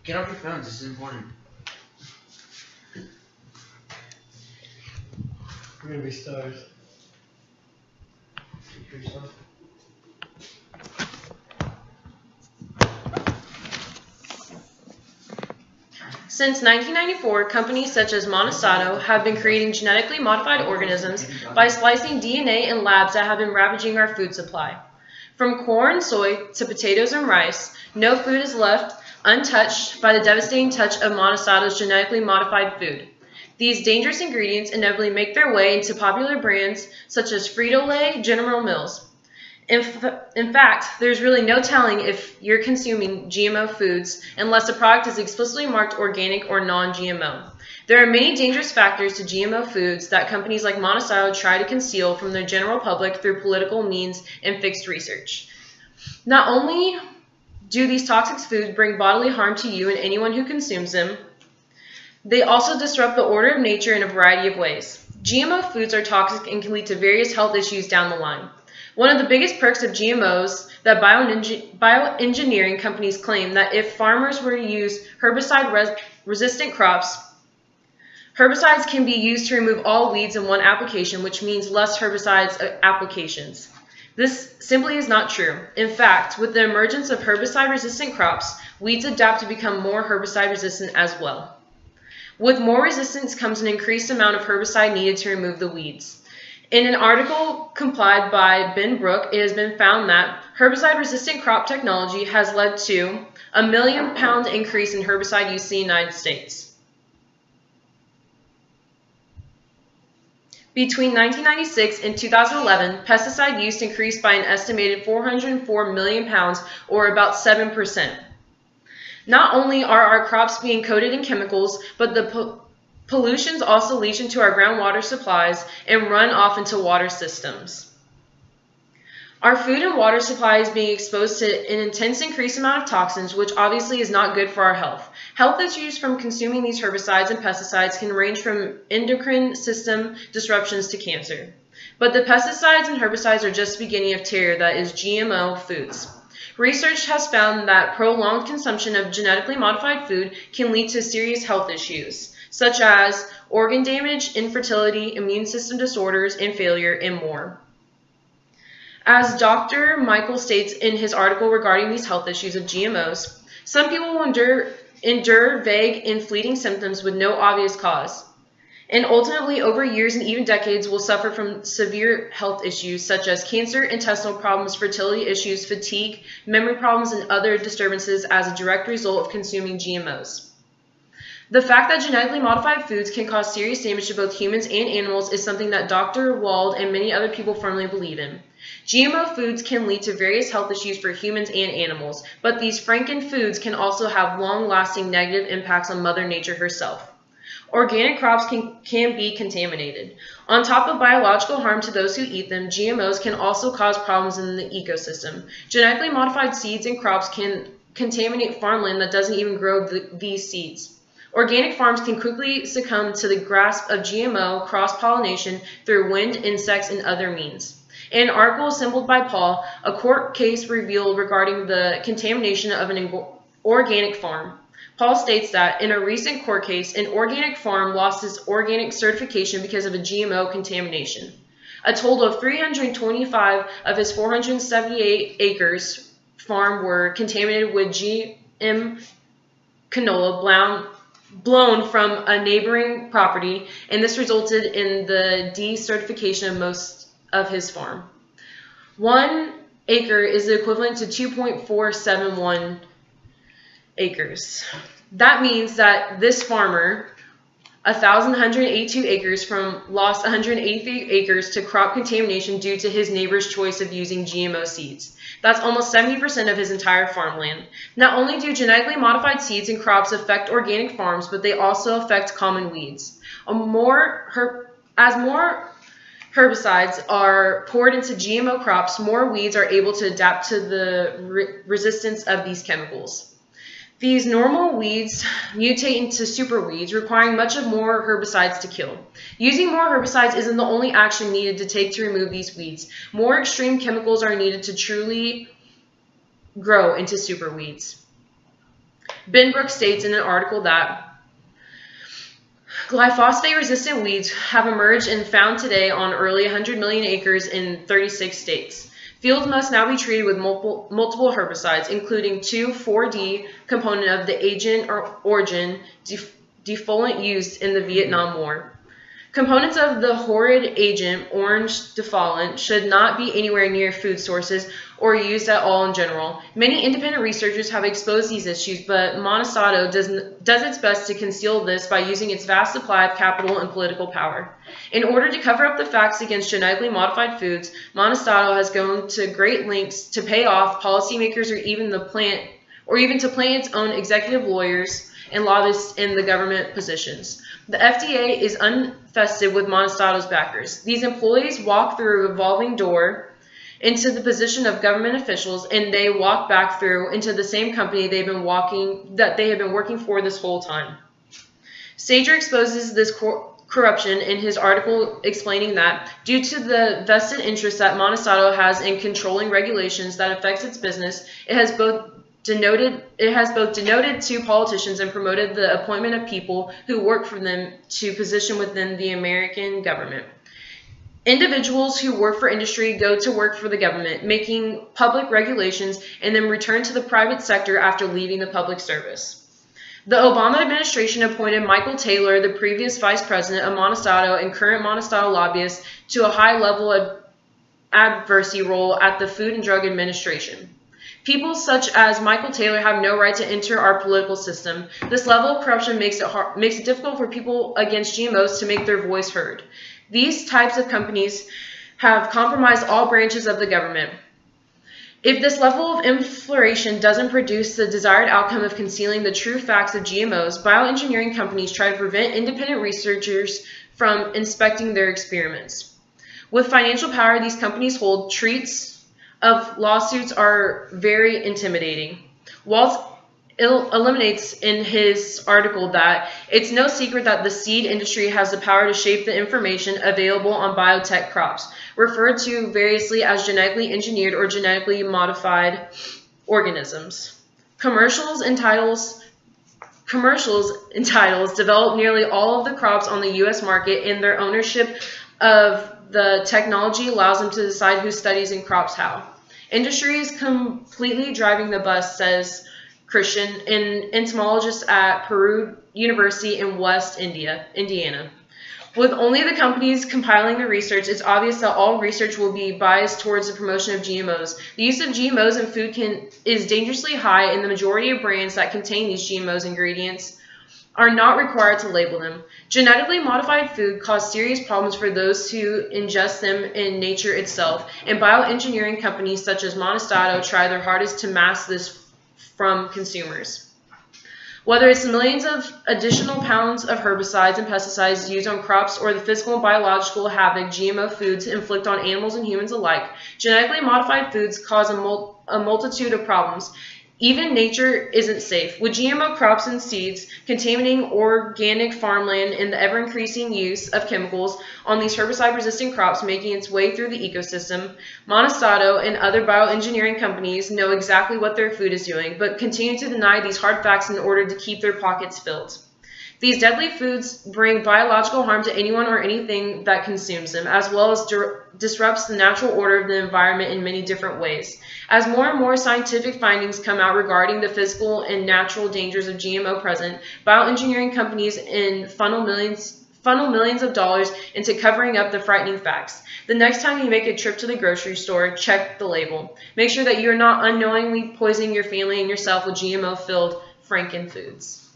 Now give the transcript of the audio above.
Get off your phones. This is important. We're gonna be stars. Since 1994, companies such as Monsanto have been creating genetically modified organisms by splicing DNA in labs that have been ravaging our food supply. From corn, soy, to potatoes and rice, no food is left untouched by the devastating touch of Monsanto's genetically modified food. These dangerous ingredients inevitably make their way into popular brands such as Frito-Lay, General Mills. In fact, there's really no telling if you're consuming GMO foods unless the product is explicitly marked organic or non-GMO. There are many dangerous factors to GMO foods that companies like Monsanto try to conceal from the general public through political means and fixed research. Not only do these toxic foods bring bodily harm to you and anyone who consumes them, they also disrupt the order of nature in a variety of ways. GMO foods are toxic and can lead to various health issues down the line. One of the biggest perks of GMOs that bioengineering companies claim that if farmers were to use herbicide-resistant crops, herbicides can be used to remove all weeds in one application, which means less herbicides applications. This simply is not true. In fact, with the emergence of herbicide-resistant crops, weeds adapt to become more herbicide-resistant as well. With more resistance comes an increased amount of herbicide needed to remove the weeds. In an article compiled by Ben Brook, it has been found that herbicide-resistant crop technology has led to a 1 million pound increase in herbicide use in the United States. Between 1996 and 2011, pesticide use increased by an estimated 404 million pounds, or about 7%. Not only are our crops being coated in chemicals, but the pollutions also leach into our groundwater supplies and run off into water systems. Our food and water supply is being exposed to an intense increased amount of toxins, which obviously is not good for our health. Health issues from consuming these herbicides and pesticides can range from endocrine system disruptions to cancer. But the pesticides and herbicides are just the beginning of terror that is GMO foods. Research has found that prolonged consumption of genetically modified food can lead to serious health issues, such as organ damage, infertility, immune system disorders, and failure, and more. As Dr. Michael states in his article regarding these health issues of GMOs, some people will endure vague and fleeting symptoms with no obvious cause, and ultimately over years and even decades will suffer from severe health issues such as cancer, intestinal problems, fertility issues, fatigue, memory problems, and other disturbances as a direct result of consuming GMOs. The fact that genetically modified foods can cause serious damage to both humans and animals is something that Dr. Wald and many other people firmly believe in. GMO foods can lead to various health issues for humans and animals, but these franken-foods can also have long-lasting negative impacts on Mother Nature herself. Organic crops can be contaminated. On top of biological harm to those who eat them, GMOs can also cause problems in the ecosystem. Genetically modified seeds and crops can contaminate farmland that doesn't even grow these seeds. Organic farms can quickly succumb to the grasp of GMO cross-pollination through wind, insects, and other means. In an article assembled by Paul, a court case revealed regarding the contamination of an organic farm. Paul states that in a recent court case, an organic farm lost its organic certification because of a GMO contamination. A total of 325 of his 478 acres farm were contaminated with GM canola blown from a neighboring property, and this resulted in the decertification of most of his farm. 1 acre is the equivalent to 2.471 acres. That means that this farmer, 1,182 acres, lost 183 acres to crop contamination due to his neighbor's choice of using GMO seeds. That's almost 70% of his entire farmland. Not only do genetically modified seeds and crops affect organic farms, but they also affect common weeds. As more herbicides are poured into GMO crops, more weeds are able to adapt to the resistance of these chemicals. These normal weeds mutate into superweeds, requiring much more herbicides to kill. Using more herbicides isn't the only action needed to take to remove these weeds. More extreme chemicals are needed to truly grow into superweeds. Benbrook states in an article that glyphosate-resistant weeds have emerged and found today on early 100 million acres in 36 states. Fields must now be treated with multiple herbicides, including 2,4-D component of the Agent Orange defoliant used in the Vietnam War. Components of the horrid Agent Orange defoliant should not be anywhere near food sources or used at all in general. Many independent researchers have exposed these issues, but Monsanto does its best to conceal this by using its vast supply of capital and political power. In order to cover up the facts against genetically modified foods, Monsanto has gone to great lengths to pay off policymakers or even to plant its own executive lawyers and lobbyists in the government positions. The FDA is infested with Monsanto's backers. These employees walk through a revolving door into the position of government officials, and they walk back through into the same company they have been working for this whole time. Sager exposes this corruption in his article, explaining that due to the vested interest that Monsanto has in controlling regulations that affects its business, it has both denoted to politicians and promoted the appointment of people who work for them to position within the American government. Individuals who work for industry go to work for the government, making public regulations, and then return to the private sector after leaving the public service. The Obama administration appointed Michael Taylor, the previous vice president of Monsanto and current Monsanto lobbyist, to a high-level advocacy role at the Food and Drug Administration. People such as Michael Taylor have no right to enter our political system. This level of corruption makes it difficult for people against GMOs to make their voice heard. These types of companies have compromised all branches of the government. If this level of infiltration doesn't produce the desired outcome of concealing the true facts of GMOs, bioengineering companies try to prevent independent researchers from inspecting their experiments. With financial power, these companies hold treats of lawsuits are very intimidating. Waltz eliminates in his article that it's no secret that the seed industry has the power to shape the information available on biotech crops, referred to variously as genetically engineered or genetically modified organisms. Commercials and titles develop nearly all of the crops on the U.S. market, and their ownership of the technology allows them to decide who studies and crops how. Industry is completely driving the bus, says Christian, an entomologist at Peru University in West Indiana. With only the companies compiling the research, it's obvious that all research will be biased towards the promotion of GMOs. The use of GMOs in food is dangerously high, and the majority of brands that contain these GMOs ingredients are not required to label them. Genetically modified food cause serious problems for those who ingest them in nature itself, and bioengineering companies such as Monsanto try their hardest to mask this from consumers. Whether it's the millions of additional pounds of herbicides and pesticides used on crops or the physical and biological havoc GMO foods inflict on animals and humans alike, genetically modified foods cause a multitude of problems. Even nature isn't safe. With GMO crops and seeds contaminating organic farmland and the ever-increasing use of chemicals on these herbicide-resistant crops making its way through the ecosystem, Monsanto and other bioengineering companies know exactly what their food is doing, but continue to deny these hard facts in order to keep their pockets filled. These deadly foods bring biological harm to anyone or anything that consumes them, as well as disrupts the natural order of the environment in many different ways. As more and more scientific findings come out regarding the physical and natural dangers of GMO present, bioengineering companies funnel millions of dollars into covering up the frightening facts. The next time you make a trip to the grocery store, check the label. Make sure that you are not unknowingly poisoning your family and yourself with GMO-filled Franken foods.